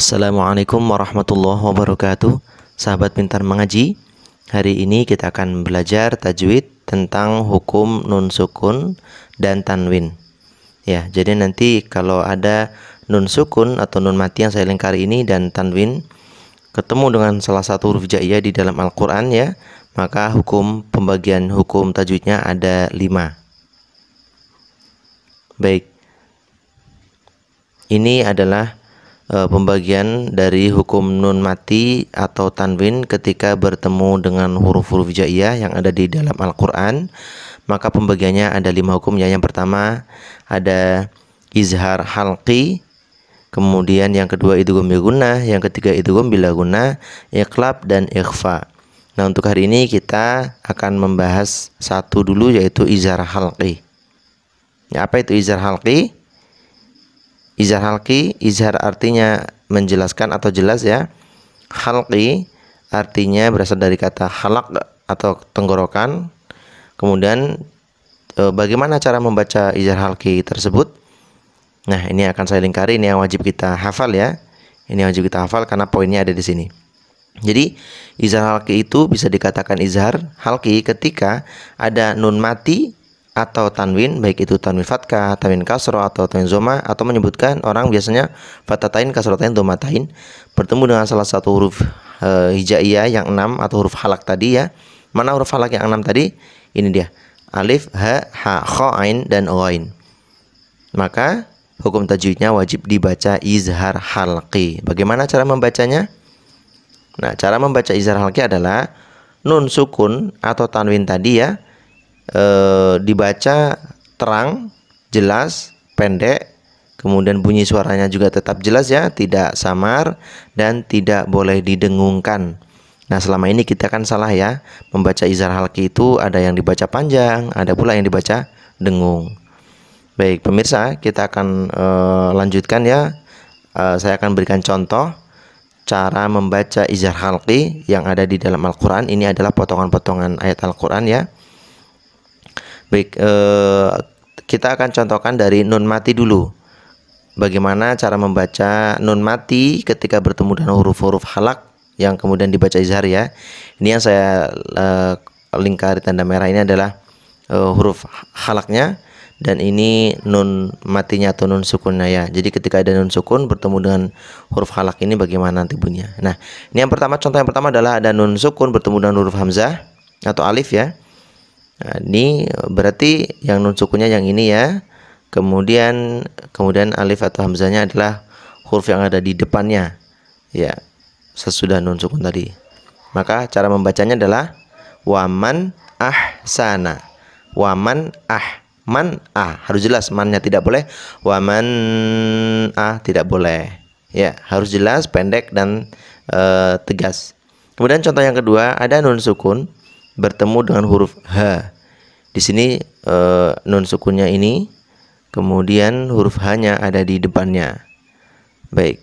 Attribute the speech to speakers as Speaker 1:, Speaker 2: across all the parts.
Speaker 1: Assalamualaikum warahmatullahi wabarakatuh. Sahabat pintar mengaji, hari ini kita akan belajar tajwid tentang hukum nun sukun dan tanwin. Ya, jadi nanti kalau ada nun sukun atau nun mati yang saya lingkari ini dan tanwin ketemu dengan salah satu huruf hijaiyah di dalam Al-Qur'an ya, maka pembagian hukum tajwidnya ada 5. Baik. Ini adalah pembagian dari hukum nun mati atau tanwin ketika bertemu dengan huruf-huruf hijaiyah yang ada di dalam Al-Qur'an. Maka pembagiannya ada 5 hukum ya. Yang pertama ada izhar halqi, kemudian yang kedua idgham bil gunnah, yang ketiga idgham bila gunnah, iqlab dan ikhfa. Nah, untuk hari ini kita akan membahas satu dulu, yaitu izhar halqi. Ya, apa itu izhar halqi? Izhar halqi, izhar artinya menjelaskan atau jelas ya. Halqi artinya berasal dari kata halaq atau tenggorokan. Kemudian bagaimana cara membaca izhar halqi tersebut? Nah, ini akan saya lingkari, ini yang wajib kita hafal ya. Ini yang wajib kita hafal karena poinnya ada di sini. Jadi, izhar halqi itu bisa dikatakan izhar halqi ketika ada nun mati atau tanwin, baik itu tanwin fathah, tanwin kasroh atau tanwin dhamma, atau menyebutkan orang biasanya fathatain, kasrotain, dhammatain, bertemu dengan salah satu huruf hijaiyah yang 6 atau huruf halak tadi ya. Mana huruf halak yang 6 tadi? Ini dia. Alif, ha, ha, kha, ain dan ghain. Maka hukum tajwidnya wajib dibaca izhar halqi. Bagaimana cara membacanya? Nah, cara membaca izhar halqi adalah nun sukun atau tanwin tadi ya, dibaca terang, jelas, pendek, kemudian bunyi suaranya juga tetap jelas ya, tidak samar dan tidak boleh didengungkan. Nah, selama ini kita kan salah ya, membaca izhar halqi itu ada yang dibaca panjang, ada pula yang dibaca dengung. Baik pemirsa, kita akan lanjutkan ya. Saya akan berikan contoh cara membaca izhar halqi yang ada di dalam Al-Quran. Ini adalah potongan-potongan ayat Al-Quran ya. Baik, kita akan contohkan dari nun mati dulu. Bagaimana cara membaca nun mati ketika bertemu dengan huruf-huruf halak yang kemudian dibaca izhar ya. Ini yang saya lingkari tanda merah ini adalah huruf halaknya, dan ini nun matinya atau nun sukunnya ya. Jadi ketika ada nun sukun bertemu dengan huruf halak ini bagaimana nanti bunyinya. Nah, ini yang pertama, contoh yang pertama adalah ada nun sukun bertemu dengan huruf hamzah atau alif ya. Nah, ini berarti yang nun sukunnya yang ini ya. Kemudian alif atau hamzahnya adalah huruf yang ada di depannya ya, sesudah nun sukun tadi. Maka cara membacanya adalah waman ahsana. Waman man harus jelas, mannya tidak boleh. Waman tidak boleh. Ya, harus jelas, pendek dan tegas. Kemudian contoh yang kedua, ada nun sukun bertemu dengan huruf H. Di sini nun sukunnya ini, kemudian huruf H-nya ada di depannya. Baik,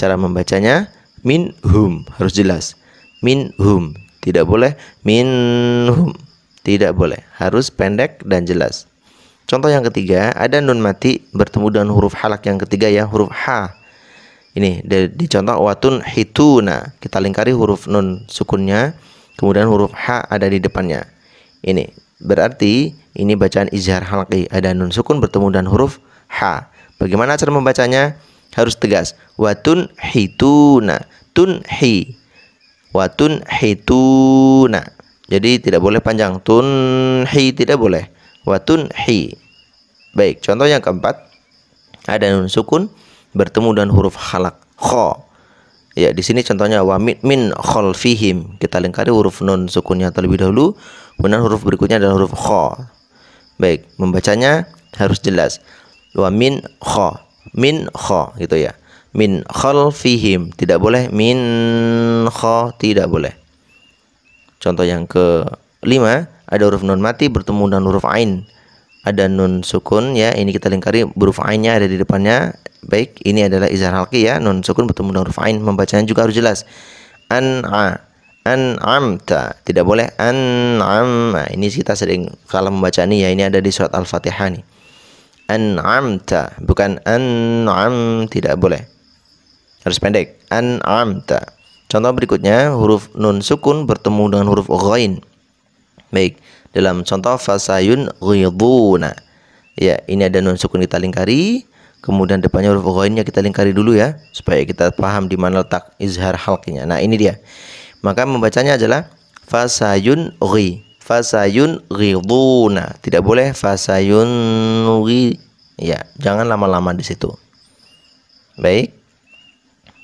Speaker 1: cara membacanya minhum, harus jelas. Minhum, tidak boleh minhum, tidak boleh, harus pendek dan jelas. Contoh yang ketiga, ada nun mati bertemu dengan huruf halak yang ketiga ya, huruf H. Ini di contoh watun hituna, kita lingkari huruf nun sukunnya, kemudian huruf H ada di depannya. Ini berarti ini bacaan izhar halqi, ada nun sukun bertemu dengan huruf H. Bagaimana cara membacanya? Harus tegas. Watun hituna, tunhi, watun hituna. Jadi tidak boleh panjang. Tunhi tidak boleh. Watunhi. Baik, contoh yang keempat, ada nun sukun bertemu dengan huruf halak kha. Ya, di sini contohnya wa min khalfihim. Kita lingkari huruf nun sukunnya terlebih dahulu, kemudian huruf berikutnya adalah huruf kha. Baik, membacanya harus jelas. Wa min kha gitu ya. Min khalfihim, tidak boleh min kha, tidak boleh. Contoh yang kelima, ada huruf nun mati bertemu dengan huruf ain. Ada nun sukun ya, ini kita lingkari, huruf ainnya ada di depannya. Baik, ini adalah izhar halqi ya, nun sukun bertemu dengan huruf ain, membacanya juga harus jelas. An'amta, tidak boleh an'am. Nah, ini kita sering salah membaca nih ya, ini ada di surat Al-Fatihah nih. An'amta, bukan an'am, tidak boleh. harus pendek. An'amta. Contoh berikutnya, huruf nun sukun bertemu dengan huruf ghain. Baik, dalam contoh fasayun ghiduna. Ya, ini ada nun sukun kita lingkari, kemudian depannya huruf ghainnya kita lingkari dulu ya, supaya kita paham di mana letak izhar halqinya. Nah, ini dia. Maka membacanya adalah fasayun ghiduna. Tidak boleh fasayun ghi. Ya, jangan lama-lama di situ. Baik.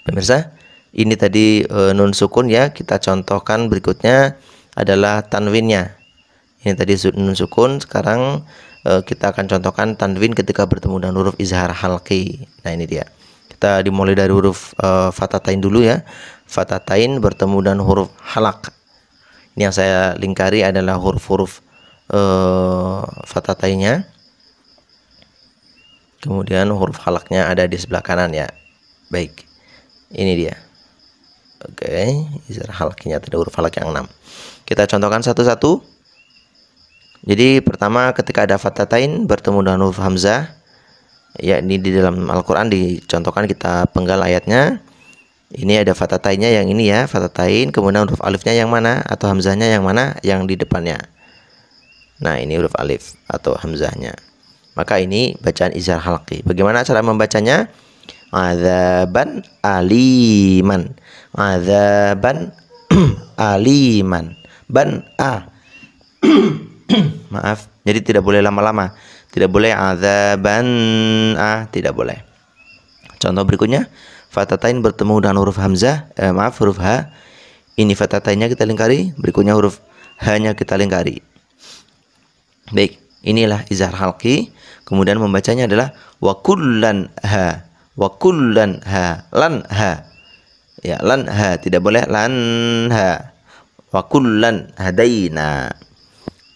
Speaker 1: Pemirsa, ini tadi nun sukun ya, kita contohkan berikutnya adalah tanwinnya. Ini tadi nun sukun, sekarang kita akan contohkan tanwin ketika bertemu dengan huruf izhar halqi. Nah, ini dia. Kita dimulai dari huruf fatatain dulu ya. Fatatain bertemu dengan huruf halaq. Ini yang saya lingkari adalah huruf-huruf fatatainnya. Kemudian huruf halaqnya ada di sebelah kanan ya. Baik. Ini dia. Oke, izhar halqinya ada huruf halaq yang 6. Kita contohkan satu-satu. Jadi pertama ketika ada fatatain bertemu dengan huruf hamzah, ya ini di dalam Al-Qur'an dicontohkan, kita penggal ayatnya. Ini ada fatatainnya yang ini ya, fatatain, kemudian huruf alifnya yang mana atau hamzahnya yang mana, yang di depannya. Nah, ini huruf alif atau hamzahnya. Maka ini bacaan izhar halqi. Bagaimana cara membacanya? Adzaban aliman. Adzaban aliman. Ban a. Maaf. Jadi tidak boleh lama-lama. Tidak boleh adzaban a, tidak boleh. Contoh berikutnya, fatatain bertemu dengan huruf hamzah, huruf ha. Ini fatatainnya kita lingkari, berikutnya huruf ha-nya kita lingkari. Baik, inilah izhar halqi. Kemudian membacanya adalah wa kullan ha. Wa kullan ha, lan ha. Ya, lan ha, tidak boleh lan ha. Wa kullan hadaina.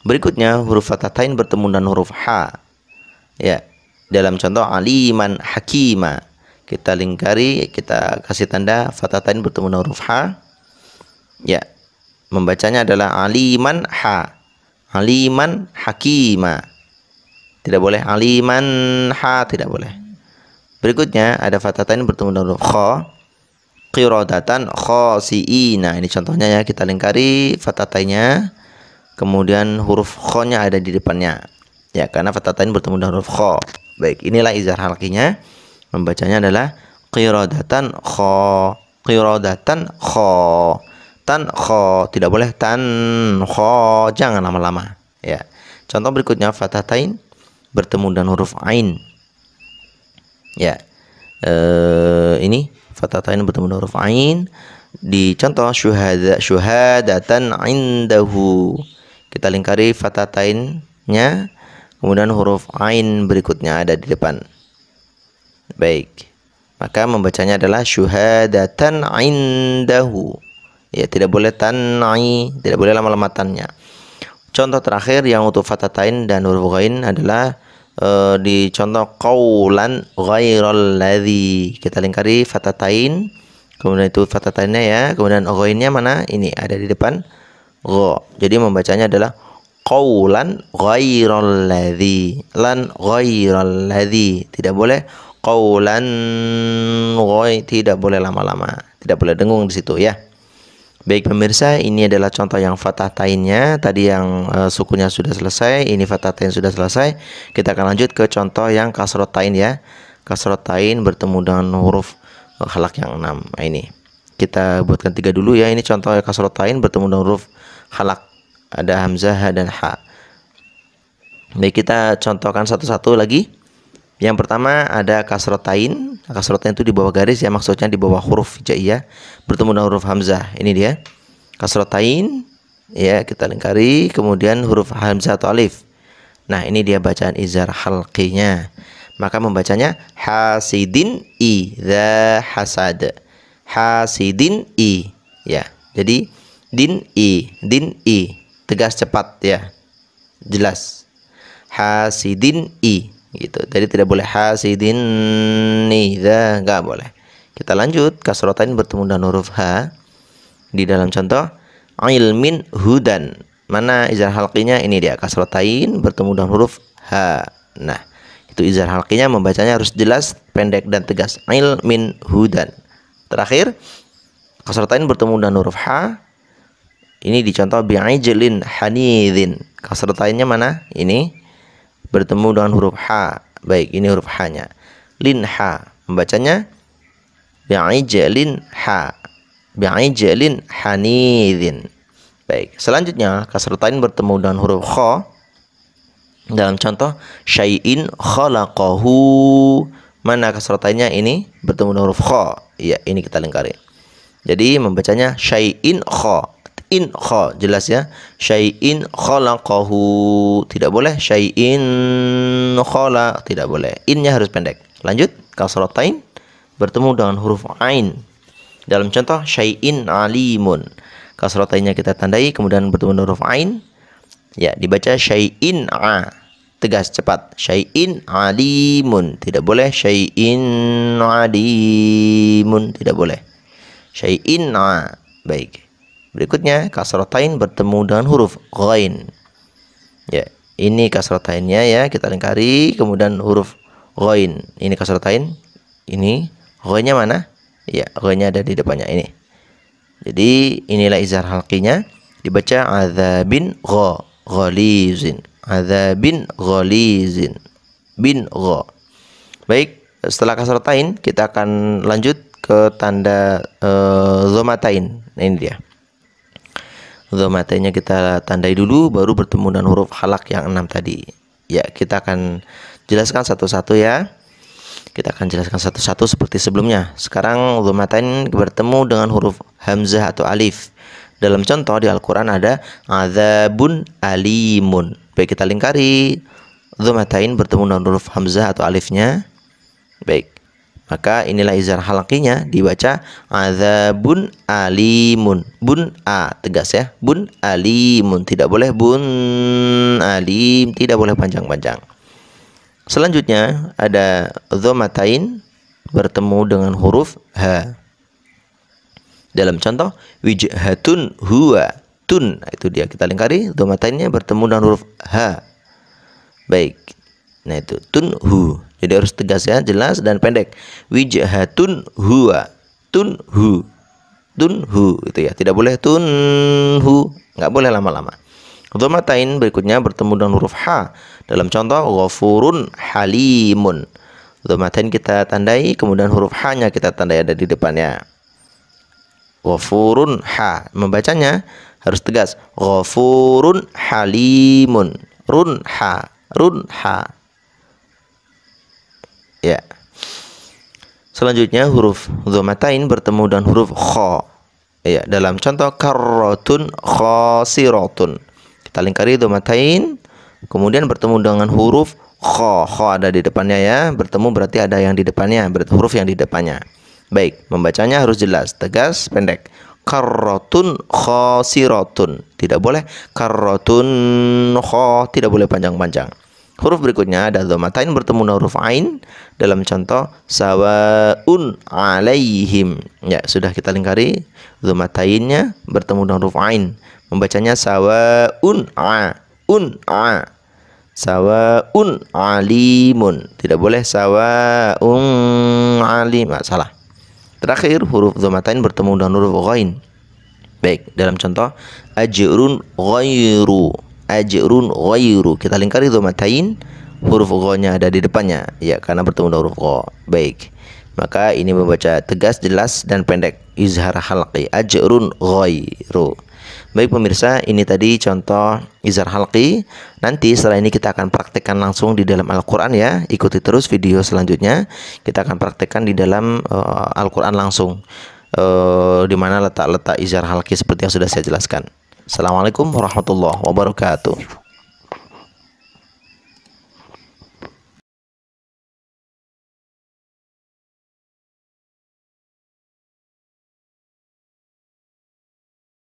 Speaker 1: Berikutnya huruf fatatain bertemu dengan huruf ha. Ya, dalam contoh aliman hakima. Kita lingkari, kita kasih tanda fatatain bertemu dengan huruf ha. Ya, membacanya adalah aliman ha. Aliman hakima. Tidak boleh aliman ha, tidak boleh. Berikutnya ada fatatain bertemu dengan huruf kha. Qiradatan khasiina. Ini contohnya ya, kita lingkari fatatainnya, kemudian huruf kha-nya ada di depannya. Ya, karena fatatain bertemu dengan huruf kha. Baik, inilah izhar halqinya. Membacanya adalah qiradatan kha. Qiradatan kha. Tan kha, tidak boleh tan kha, jangan lama-lama. Ya. Contoh berikutnya fatatain bertemu dengan huruf ain. Ya, ini fatatain bertemu dengan huruf ain. Di contoh syuhadatan indahu, kita lingkari fatatainnya, kemudian huruf ain berikutnya ada di depan. Baik, maka membacanya adalah syuhadatan indahu. Ya, tidak boleh tanai, tidak boleh lama-lama tannya. Contoh terakhir yang untuk fatatain dan huruf ghain adalah di contoh qaulan ghairal ladzi. Kita lingkari fatatain, kemudian itu fatatainnya ya, kemudian ghainnya mana? Ini ada di depan gha. Jadi membacanya adalah qaulan ghairal ladzi. Lan ghairal ladzi. Tidak boleh qaulan ghai, tidak boleh lama-lama. Tidak boleh dengung di situ ya. Baik pemirsa, ini adalah contoh yang fatatainnya. Tadi yang sukunya sudah selesai, ini fatatain sudah selesai. Kita akan lanjut ke contoh yang kasrotain ya. Kasrotain bertemu dengan huruf halak yang 6. Nah, ini kita buatkan 3 dulu ya. Ini contoh kasrotain bertemu dengan huruf halak. Ada hamzah, ha, dan ha. Baik, kita contohkan satu-satu lagi. Yang pertama ada kasrotain. Kasrotain itu di bawah garis ya, maksudnya di bawah huruf hijaiyah bertemu dengan huruf hamzah. Ini dia kasrotain ya, kita lingkari, kemudian huruf hamzah atau alif. Nah, ini dia bacaan izhar halqinya. Maka membacanya hasidin idza hasad. Hasidin i ya. Jadi din i tegas cepat ya, jelas. Hasidin i gitu. Jadi tidak boleh hasidin idza, enggak boleh. Kita lanjut, kasrotain bertemu dengan huruf ha. Di dalam contoh ilmin hudan. Mana izhar halqinya? Ini dia, kasrotain bertemu dengan huruf ha. Nah, itu izhar halqinya, membacanya harus jelas, pendek dan tegas. Ilmin hudan. Terakhir, kasratain bertemu dengan huruf H. Ini dicontoh bi'ijlin hanidhin. Kasratainnya mana? Ini bertemu dengan huruf H. Baik, ini huruf H-nya. Linha. Membacanya bi'ijlin ha. Bi'ijlin hanidhin. Baik, selanjutnya kasratain bertemu dengan huruf kha. Dalam contoh syai'in khalaqahu. Mana kasratainnya? Ini bertemu dengan huruf kha. Iya, ini kita lingkari. Jadi membacanya syai'in kha. In kha, jelas ya. Syai'in khalaqahu. Tidak boleh syai'in khala, tidak boleh. Innya harus pendek. Lanjut, kasratain bertemu dengan huruf ain. Dalam contoh syai'in alimun. Kasratainnya kita tandai, kemudian bertemu dengan huruf ain. Ya, dibaca syai'in a. Tegas, cepat. Syai'in alimun. Tidak boleh syai'in alimun. Tidak boleh. Syai'in a. Baik. Berikutnya kasratain bertemu dengan huruf ghain. Ya, ini kasratainnya ya, kita lingkari, kemudian huruf ghain. Ini kasratain. Ini ghainnya mana? Ya, ghainnya ada di depannya ini. Jadi inilah izhar halqinya, dibaca adzabin ghalizin. Adzabin ghalizin. Bin gha. Baik, setelah kasratain kita akan lanjut ke tanda dhammatain. Nah, ini dia. Dhammatainya kita tandai dulu, baru bertemu dengan huruf halak yang 6 tadi. Ya, kita akan jelaskan satu-satu ya. Kita akan jelaskan satu-satu seperti sebelumnya. Sekarang dhammatain bertemu dengan huruf hamzah atau alif. Dalam contoh di Al-Quran ada adzabun alimun. Baik, kita lingkari. Dhammatain bertemu dengan huruf hamzah atau alifnya. Baik, maka inilah izhar halqinya, dibaca adzabun alimun. Bun a, tegas ya. Bun alimun, tidak boleh bun alim, tidak boleh panjang-panjang. Selanjutnya ada dhammatain bertemu dengan huruf ha. Dalam contoh wijhatun huwa tun. Nah, itu dia, kita lingkari. Dhamatainnya bertemu dengan huruf ha. Baik. Nah, itu tun hu. Jadi harus tegas ya, jelas dan pendek. Wijhatun huwa tun hu. Tun hu itu ya. Tidak boleh tun hu. Nggak boleh lama-lama. Dhammatain berikutnya bertemu dengan huruf ha. Dalam contoh ghafurun halimun. Dhammatain kita tandai, kemudian huruf ha-nya kita tandai ada di depannya. Ghafurun ha. Membacanya harus tegas. Ghafurun halimun. Run ha. Run ha. Ya. Selanjutnya huruf dhammatain bertemu dengan huruf kha. Ya, dalam contoh karratun khasiratun. Kita lingkari dhammatain, kemudian bertemu dengan huruf kha. Kha ada di depannya ya. Bertemu berarti ada yang di depannya, berarti huruf yang di depannya. Baik, membacanya harus jelas, tegas, pendek. Karratun khasiratun. Tidak boleh karratun kha, tidak boleh panjang-panjang. Huruf berikutnya ada dhammatain bertemu dengan huruf ain. Dalam contoh sawaun alaihim. Ya, sudah kita lingkari. Dhammatainnya bertemu dengan huruf ain. Membacanya sawaun a. Sawaun alimun. Tidak boleh sawaun alim. Salah. Terakhir huruf dhammatain bertemu dengan huruf ghain. Baik, dalam contoh ajrun ghairu. Ajrun ghairu. Kita lingkari dhammatain, huruf gha-nya ada di depannya. Ya, karena bertemu dengan huruf gha. Baik. Maka ini membaca tegas, jelas dan pendek. Izhar halqi. Ajrun ghairu. Baik pemirsa, ini tadi contoh izhar halqi. Nanti setelah ini kita akan praktekkan langsung di dalam Al-Quran ya. Ikuti terus video selanjutnya. Kita akan praktekkan di dalam Al-Quran langsung. Di mana letak-letak izhar halqi seperti yang sudah saya jelaskan. Assalamualaikum warahmatullahi wabarakatuh.